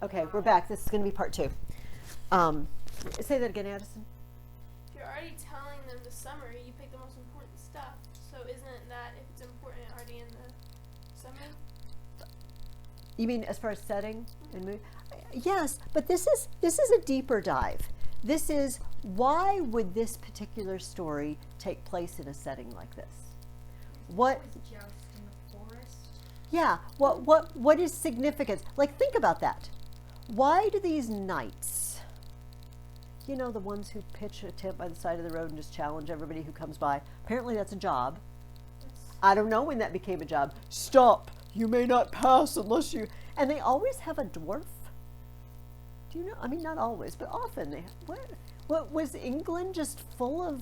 Okay, we're back. This is going to be part 2. Say that again, Addison. If you're already telling them the summary, you pick the most important stuff. So isn't that, if it's important, already in the summary? You mean as far as setting and mood? Yes, but this is a deeper dive. This is, why would this particular story take place in a setting like this? What? Joust in the forest. Yeah. What is significance? Like, think about that. Why do these knights, you know, the ones who pitch a tent by the side of the road and just challenge everybody who comes by? Apparently, that's a job. Yes. I don't know when that became a job. Stop! You may not pass unless you. And they always have a dwarf. Do you know? I mean, not always, but often they have. What was England just full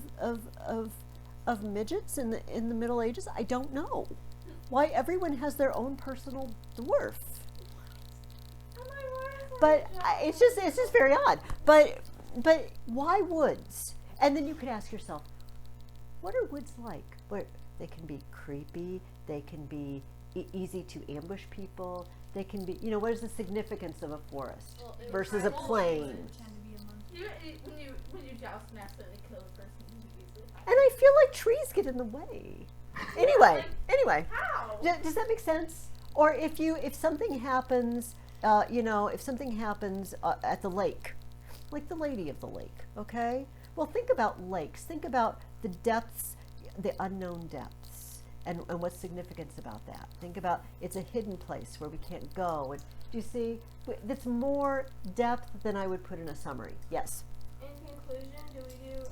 of midgets in the Middle Ages? I don't know. Why everyone has their own personal dwarf. But it's just very odd. But why woods? And then you could ask yourself, what are woods like? Where they can be creepy, they can be easy to ambush people. They can be, you know, what is the significance of a forest versus a plain? When you joust and accidentally kill a person, you usually have. And I feel like trees get in the way. Anyway. How? Does that make sense? Or if something happens, if something happens at the lake, like the Lady of the Lake, okay? Well, think about lakes. Think about the depths, the unknown depths. And what's significance about that? Think about, it's a hidden place where we can't go. And do you see? That's more depth than I would put in a summary. Yes? In conclusion, do we do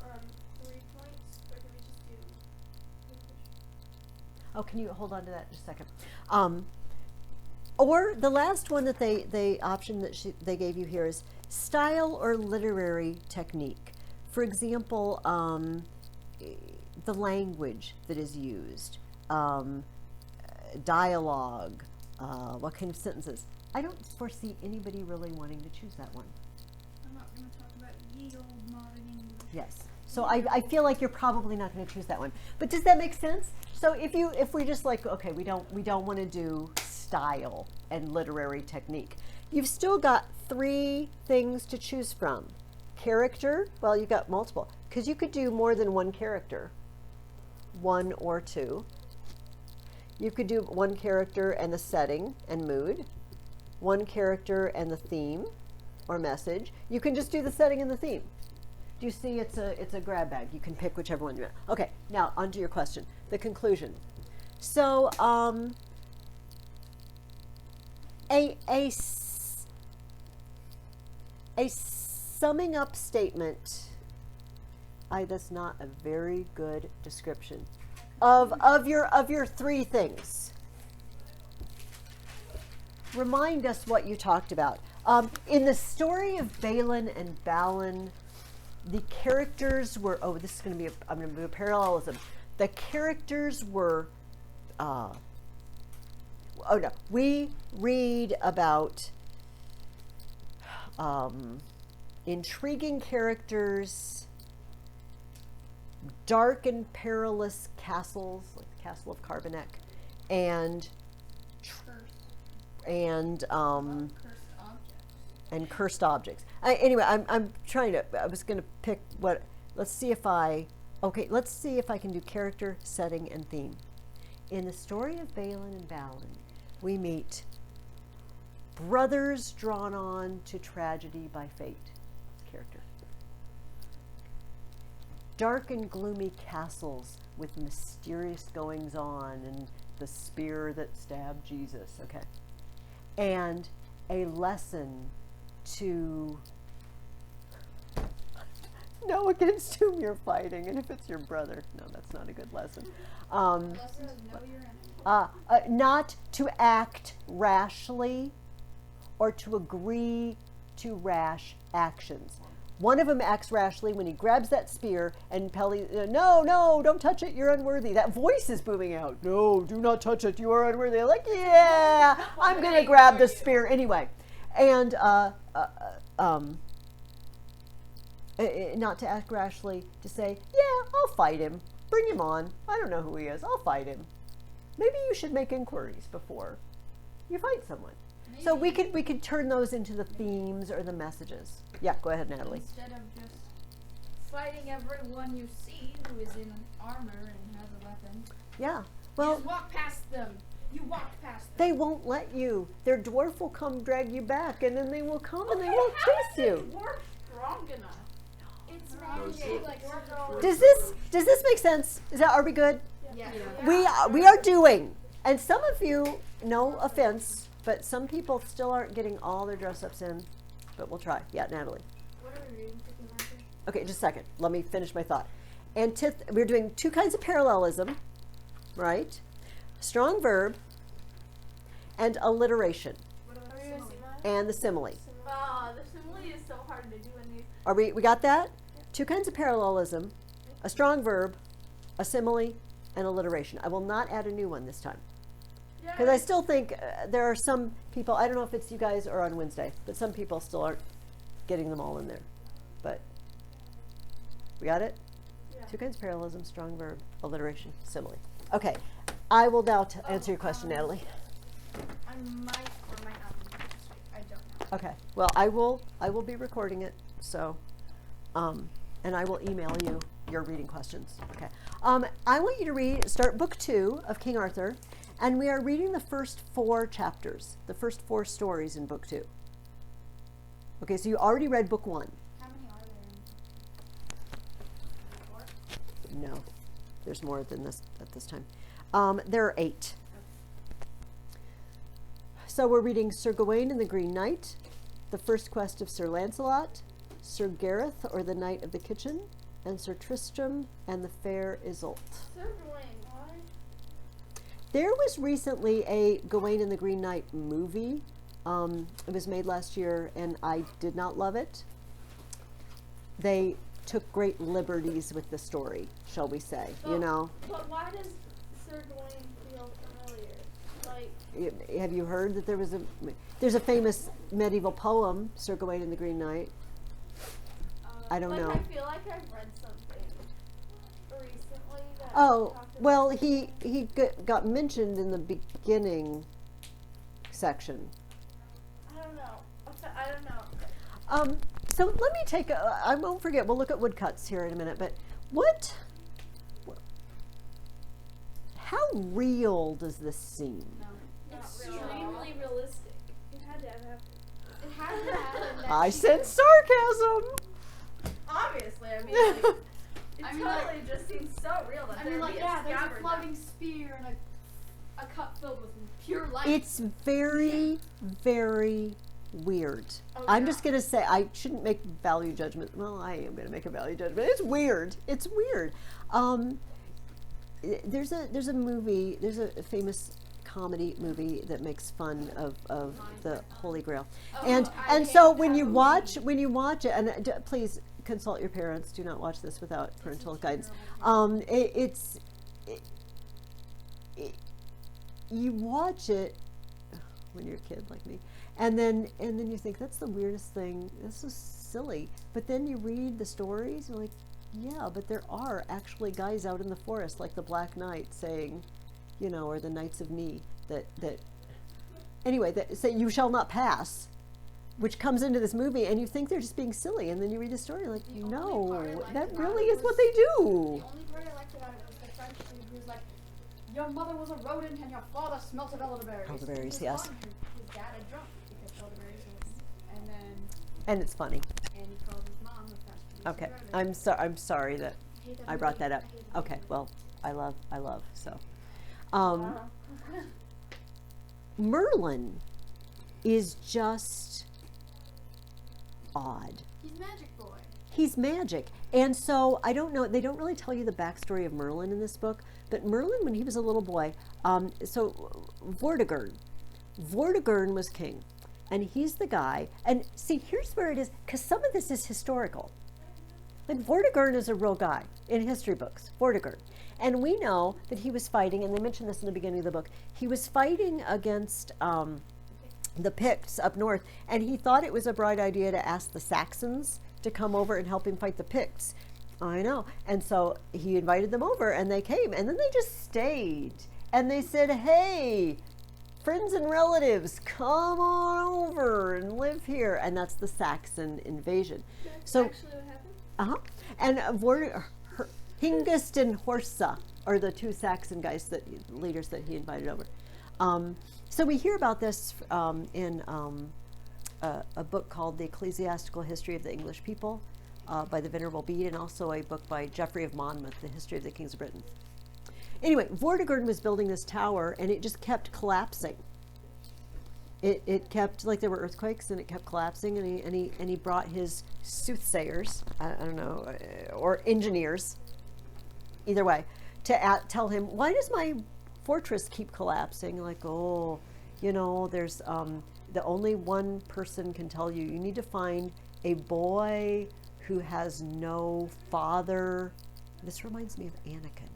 3 points, or do we just do conclusion? Oh, can you hold on to that just a second? Or the last one that they option that they gave you here is style or literary technique. For example, the language that is used. Dialogue, what kind of sentences. I don't foresee anybody really wanting to choose that one. I'm not going to talk about ye old modern English. Yes. So I feel like you're probably not going to choose that one. But does that make sense? So if we just like, okay, we don't want to do style and literary technique. You've still got 3 things to choose from. Character, well, you've got multiple, because you could do more than one character. 1 or 2. You could do one character and the setting and mood, one character and the theme or message. You can just do the setting and the theme. Do you see it's a grab bag? You can pick whichever one you want. Okay, now on to your question, the conclusion. So a summing up statement. That's not a very good description of your 3 things. Remind us what you talked about. In the story of Balin and Balin, the characters were, this is going to be I'm going to do a parallelism. The characters were, we read about intriguing characters, dark and perilous castles, like the Castle of Carbonek, and cursed objects. Anyway, I'm trying to. I was going to pick what. Let's see if I can do character, setting, and theme. In the story of Balin and Balin, we meet brothers drawn on to tragedy by fate. Character. Dark and gloomy castles with mysterious goings on and the spear that stabbed Jesus, okay? And a lesson to know against whom you're fighting, and if it's your brother, no, that's not a good lesson. Lesson to know your enemy. Not to act rashly or to agree to rash actions. One of them acts rashly when he grabs that spear, and Peli, no, don't touch it, you're unworthy. That voice is booming out. No, do not touch it, you are unworthy. Like, yeah, I'm going to grab the spear anyway. And not to act rashly, to say, yeah, I'll fight him. Bring him on. I don't know who he is. I'll fight him. Maybe you should make inquiries before you fight someone. So we could turn those into the themes or the messages. Yeah, go ahead, Natalie. Instead of just fighting everyone you see who is in armor and has a weapon, Yeah. you Well, just walk past them. You walk past them. they won't let you. Their dwarf will come drag you back, and then they will come and they will chase you. We're strong enough. It's mandate, like Does this make sense? Are we good? Yeah. We are doing, and some of you, no offense, but some people still aren't getting all their dress ups in, but we'll try. Yeah, Natalie. What are we reading? Picking marker? Okay, just a second. Let me finish my thought. We're doing two kinds of parallelism, right? Strong verb and alliteration What are we gonna see mine? and the simile. The simile is so hard to do in these. Are we got that? Two kinds of parallelism, a strong verb, a simile, and alliteration. I will not add a new one this time. Because I still think there are some people, I don't know if it's you guys or on Wednesday, but some people still aren't getting them all in there. But we got it? Yeah. Two kinds of parallelism, strong verb, alliteration, simile. Okay, I will now answer your question, Natalie. I might or might not be this week. I don't know. Okay, well, I will be recording it, so, and I will email you your reading questions. Okay, I want you to start book 2 of King Arthur, and we are reading the first 4 chapters, the first 4 stories in book 2. Okay, so you already read book 1. How many are there? 4? No, there's more than this at this time. There are 8. So we're reading Sir Gawain and the Green Knight, The First Quest of Sir Lancelot, Sir Gareth or the Knight of the Kitchen, and Sir Tristram and the Fair Iseult. Sir Gawain, why? There was recently a Gawain and the Green Knight movie. It was made last year, and I did not love it. They took great liberties with the story, shall we say, you know. But why does Sir Gawain feel familiar? Like, Have you heard that there's a famous medieval poem, Sir Gawain and the Green Knight? I don't know. I feel like I've read something recently that Oh, talked about well, Sir he Gawain. got mentioned in the beginning section. I don't know. I don't know. So let me take I won't forget, we'll look at woodcuts here in a minute, but how real does this seem? Extremely realistic. It had to have happened. It has to happen. that I she sense could- sarcasm. Obviously, I mean, like, it I mean, totally like- just seems so real that I there'd mean, like, be yeah, there's a scabbard floating spear and a cup filled with pure light. It's very, very weird. Oh, I'm yeah. just gonna say I shouldn't make value judgment. Well, I am gonna make a value judgment. It's weird. It's weird. There's a movie. There's a famous comedy movie that makes fun of the Holy Grail, and so when you watch it, and please consult your parents. Do not watch this without parental guidance. You watch it when you're a kid like me, and then you think that's the weirdest thing. This is silly. But then you read the stories, and you're like, yeah, but there are actually guys out in the forest like the Black Knight saying, you know, or the Knights of Ni that anyway that say you shall not pass, which comes into this movie, and you think they're just being silly, and then you read the story like, The only no, part I liked that about really it is what was- they The do. only part I liked about it was the French dude who was like, your mother was a rodent and your father smelt of elderberries. Elderberries, It was yes. fun. His dad had drunk because elderberries was, and then, And it's funny. and he called his mom a French dude. Okay, rodent. I'm sorry that I hate that I brought movie. that up. I hate that Okay, movie. well, I love so. Merlin is just odd. He's magic boy. He's magic. And so I don't know, they don't really tell you the backstory of Merlin in this book, but Merlin, when he was a little boy, so Vortigern was king. And he's the guy, and see, here's where it is, because some of this is historical. Like Vortigern is a real guy in history books, Vortigern. And we know that he was fighting, and they mentioned this in the beginning of the book, he was fighting against the Picts up north, and he thought it was a bright idea to ask the Saxons to come over and help him fight the Picts. I know. And so he invited them over, and they came, and then they just stayed. And they said, hey, friends and relatives, come on over and live here. And that's the Saxon invasion. That's So, actually what happened. and Hengist and Horsa are the two Saxon leaders that he invited over. So we hear about this in a book called The Ecclesiastical History of the English People by the Venerable Bede, and also a book by Geoffrey of Monmouth, The History of the Kings of Britain. Anyway, Vortigern was building this tower, and it just kept collapsing. It kept, like, there were earthquakes, and it kept collapsing, and he brought his soothsayers, I don't know, or engineers, either way, to tell him, why does my fortress keep collapsing? Like, oh, there's the only one person can tell you. You need to find a boy who has no father. This reminds me of Anakin.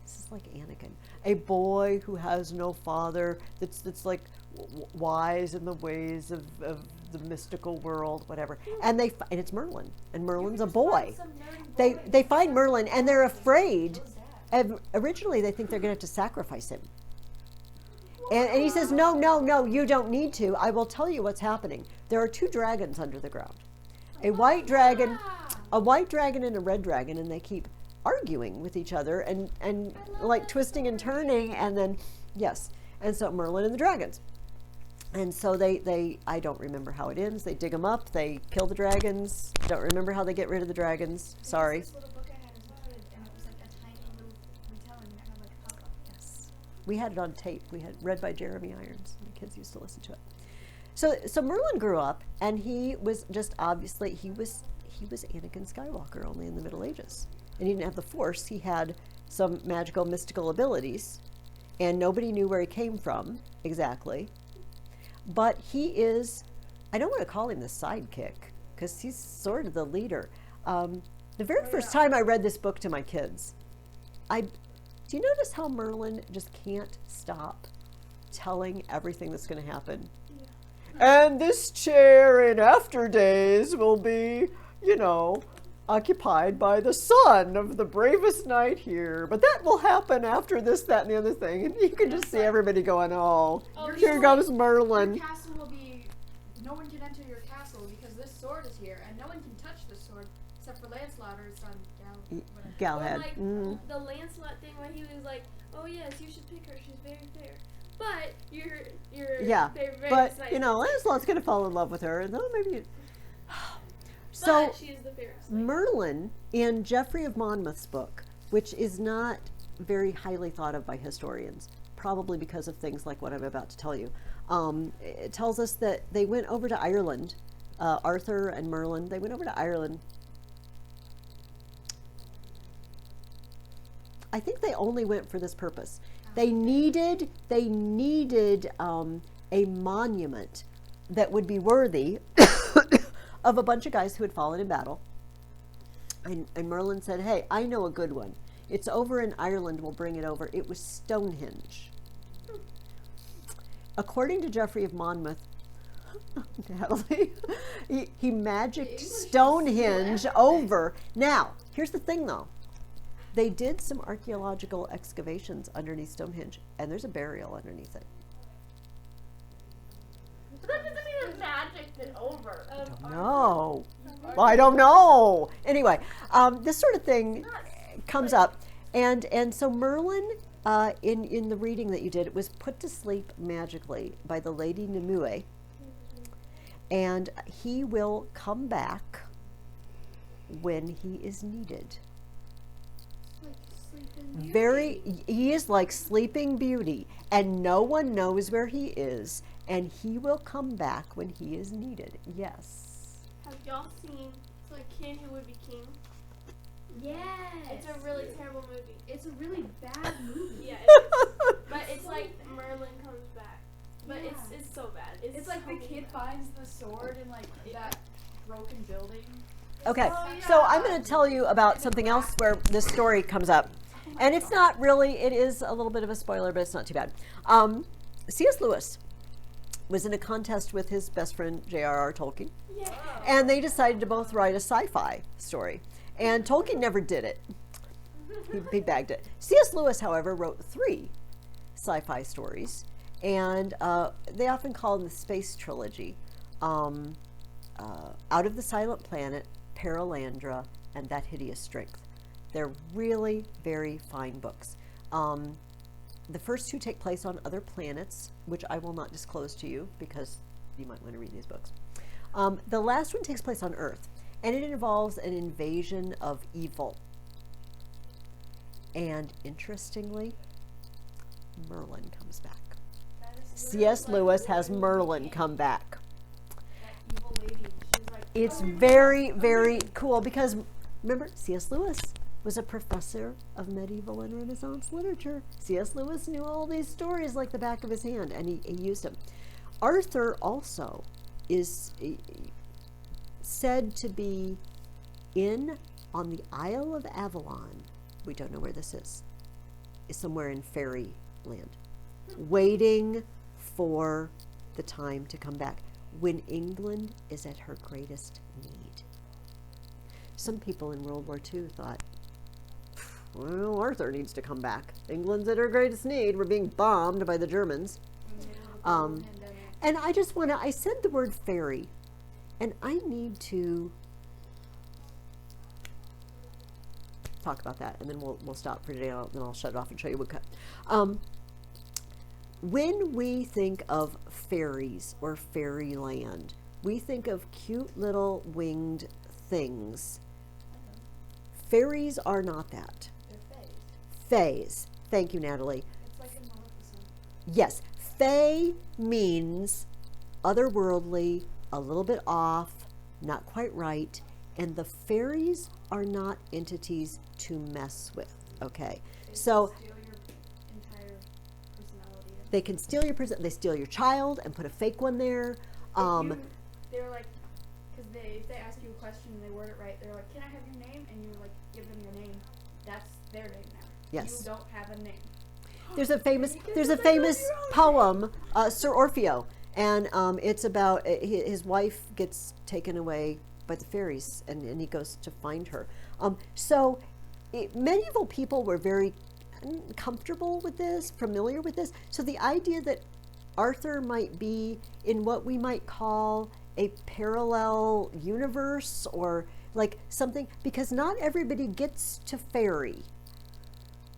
This is like Anakin. A boy who has no father, that's like wise in the ways of the mystical world, whatever. And it's Merlin, and Merlin's a boy. They find Merlin, and they're afraid. Originally, they think they're going to have to sacrifice him. And he says, no, you don't need to. I will tell you what's happening. There are two dragons under the ground. A white dragon and a red dragon, and they keep arguing with each other and like twisting and turning, and then, yes. And so Merlin and the dragons. And so they I don't remember how it ends. They dig them up, they kill the dragons. Don't remember how they get rid of the dragons. Sorry. This little book I had as a kid, and it was like a tiny little retelling that had like a pop-up. Yes. We had it on tape. We had read by Jeremy Irons. My kids used to listen to it. So Merlin grew up, and he was just obviously, he was Anakin Skywalker, only in the Middle Ages. And he didn't have the Force. He had some magical, mystical abilities, and nobody knew where he came from exactly. But he is, I don't want to call him the sidekick, because he's sort of the leader. The very first time I read this book to my kids, do you notice how Merlin just can't stop telling everything that's going to happen? Yeah. And this chair in after days will be, occupied by the son of the bravest knight here. But that will happen after this, that, and the other thing. And you can just see everybody going, here goes Merlin. Your castle will be, no one can enter your castle because this sword is here, and no one can touch the sword except for Lancelot or his son, Galahad. Or like the Lancelot thing where he was like, oh yes, you should pick her, she's very fair. But you're very but nice. Lancelot's going to fall in love with her, and then maybe... So she is the fairest. Merlin, in Geoffrey of Monmouth's book, which is not very highly thought of by historians, probably because of things like what I'm about to tell you, it tells us that they went over to Ireland, Arthur and Merlin, they went over to Ireland. I think they only went for this purpose. They needed a monument that would be worthy of a bunch of guys who had fallen in battle. And Merlin said, hey, I know a good one. It's over in Ireland, we'll bring it over. It was Stonehenge. According to Geoffrey of Monmouth, Natalie, he magicked Stonehenge over. Now, here's the thing though. They did some archaeological excavations underneath Stonehenge, and there's a burial underneath it. But that doesn't mean it magicked it over. No. Well, I don't know. Anyway, this sort of thing comes up. And so Merlin, in the reading that you did, was put to sleep magically by the Lady Nimue. And he will come back when he is needed. He is like Sleeping Beauty, and no one knows where he is, and he will come back when he is needed. Yes. Have y'all seen King Who Would Be King? Yes. It's a really terrible movie. It's a really bad movie. Yeah, it is. But it's like Merlin comes back. But Yeah. it's so bad. It's like the so kid bad. finds the sword in like that broken building. Okay, Oh, yeah. so I'm going to tell you about something else where this story comes up. And it's not really, it is a little bit of a spoiler, but it's not too bad. C.S. Lewis was in a contest with his best friend, J.R.R. Tolkien. Yeah. And they decided to both write a sci-fi story. And Tolkien never did it. He bagged it. C.S. Lewis, however, wrote 3 sci-fi stories. And they often call them the space trilogy. Out of the Silent Planet, Paralandra, and That Hideous Strength. They're really very fine books. The first two take place on other planets, which I will not disclose to you because you might want to read these books. The last one takes place on Earth, and it involves an invasion of evil. And interestingly, Merlin comes back. C.S. Lewis has Merlin come back. That evil lady. She's like, It's "Oh, very, very cool because remember, C.S. Lewis was a professor of medieval and Renaissance literature. C.S. Lewis knew all these stories like the back of his hand, and he used them. Arthur also is said to be on the Isle of Avalon. We don't know where this is somewhere in fairyland, waiting for the time to come back when England is at her greatest need. Some people in World War II thought, well, Arthur needs to come back. England's at her greatest need. We're being bombed by the Germans. And I just want to, I said the word fairy, and I need to talk about that, and then we'll stop for today, and then I'll shut it off and show you what cut. When we think of fairies or fairyland, we think of cute little winged things. Fairies are not that. they're fays. Fays. Thank you, Natalie. It's like in Maleficent. Yes, fae means otherworldly, a little bit off, not quite right, and the fairies are not entities to mess with, okay? They So steal your entire personality. they can steal your they steal your child and put a fake one there. They're like, because if they ask you a question and they word it right, they're like, "Can I have your name?" And you like give them your name. That's their name now. Yes. You don't have a name. There's a famous poem, Sir Orfeo, and it's about his wife gets taken away by the fairies, and he goes to find her. Medieval people were very comfortable with this, familiar with this. So the idea that Arthur might be in what we might call a parallel universe or like something, because not everybody gets to fairy.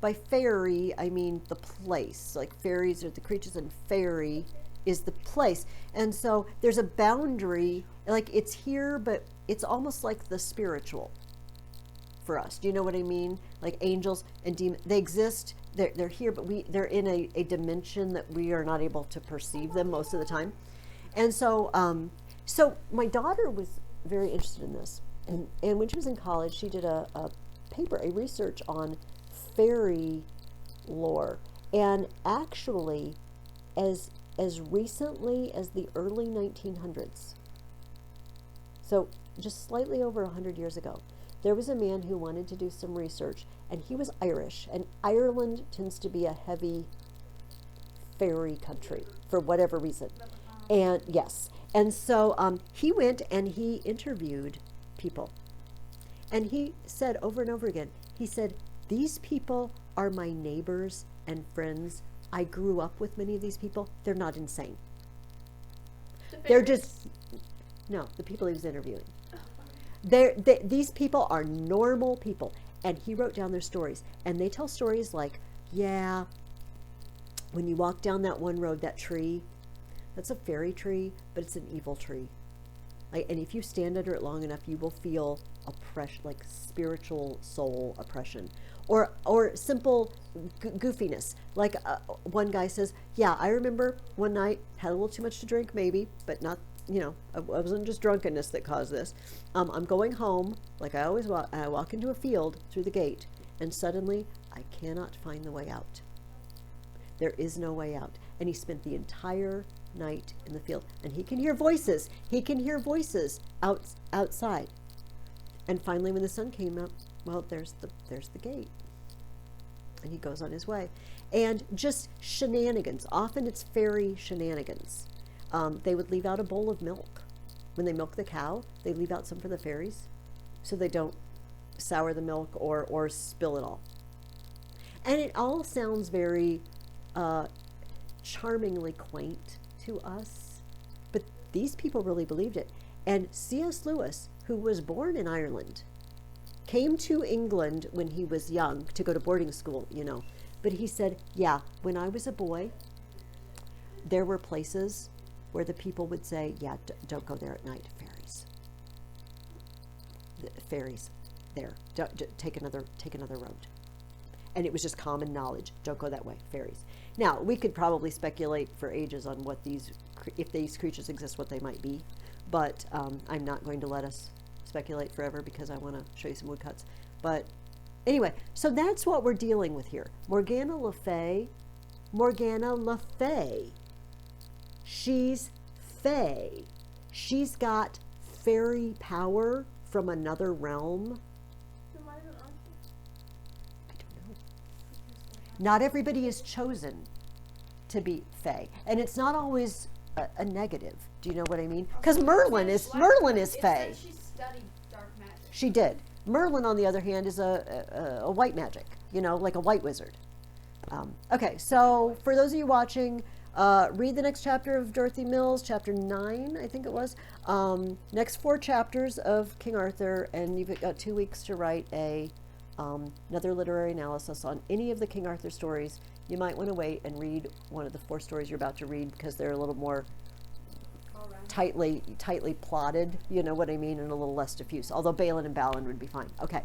By fairy, I mean the place. Like fairies are the creatures and fairy is the place. And so there's a boundary, like it's here, but it's almost like the spiritual for us. Do you know what I mean? Like angels and demons, they exist, they're here, but they're in a dimension that we are not able to perceive them most of the time. And so, so my daughter was very interested in this. And when she was in college, she did a research on fairy lore. And actually, as recently as the early 1900s, so just slightly over 100 years ago, there was a man who wanted to do some research, and he was Irish, and Ireland tends to be a heavy fairy country for whatever reason. And yes, and so he went and he interviewed people, and he said over and over again, he said, "These people are my neighbors and friends. I grew up with many of these people. They're not insane. They're just," no, the people he was interviewing. These people are normal people. And he wrote down their stories. And they tell stories like, yeah, when you walk down that one road, that tree, that's a fairy tree, but it's an evil tree. And if you stand under it long enough, you will feel oppression, like spiritual soul oppression. Or simple goofiness. Like one guy says, yeah, I remember one night, had a little too much to drink maybe, but not, it wasn't just drunkenness that caused this. I'm going home, like I always walk, and I walk into a field through the gate, and suddenly I cannot find the way out. There is no way out. And he spent the entire night in the field, and he can hear voices. He can hear voices outside. And finally, when the sun came up, well, there's the gate. And he goes on his way. And just shenanigans. Often it's fairy shenanigans. They would leave out a bowl of milk. When they milk the cow, they leave out some for the fairies so they don't sour the milk or spill it all. And it all sounds very charmingly quaint to us, but these people really believed it. And C.S. Lewis, who was born in Ireland, came to England when he was young to go to boarding school, you know. But he said, yeah, when I was a boy, there were places where the people would say, yeah, don't go there at night, fairies. The fairies, there, take another road. And it was just common knowledge, don't go that way, fairies. Now, we could probably speculate for ages on what if these creatures exist, what they might be, but I'm not going to let us speculate forever because I want to show you some woodcuts. But anyway, so that's what we're dealing with here. Morgana Le Fay, she's Fay. She's got fairy power from another realm. Then why isn't Archie? I don't know. Not everybody is chosen to be Fay, and it's not always a negative. Do you know what I mean? Because Merlin is Fay. It said she studied dark magic. She did. Merlin, on the other hand, is a white magic, you know, like a white wizard. Okay, so for those of you watching, read the next chapter of Dorothy Mills, chapter 9, I think it was. Next 4 chapters of King Arthur, and you've got 2 weeks to write another literary analysis on any of the King Arthur stories. You might want to wait and read one of the 4 stories you're about to read because they're a little more tightly plotted, you know what I mean, and a little less diffuse. Although Balin and Balin would be fine. Okay.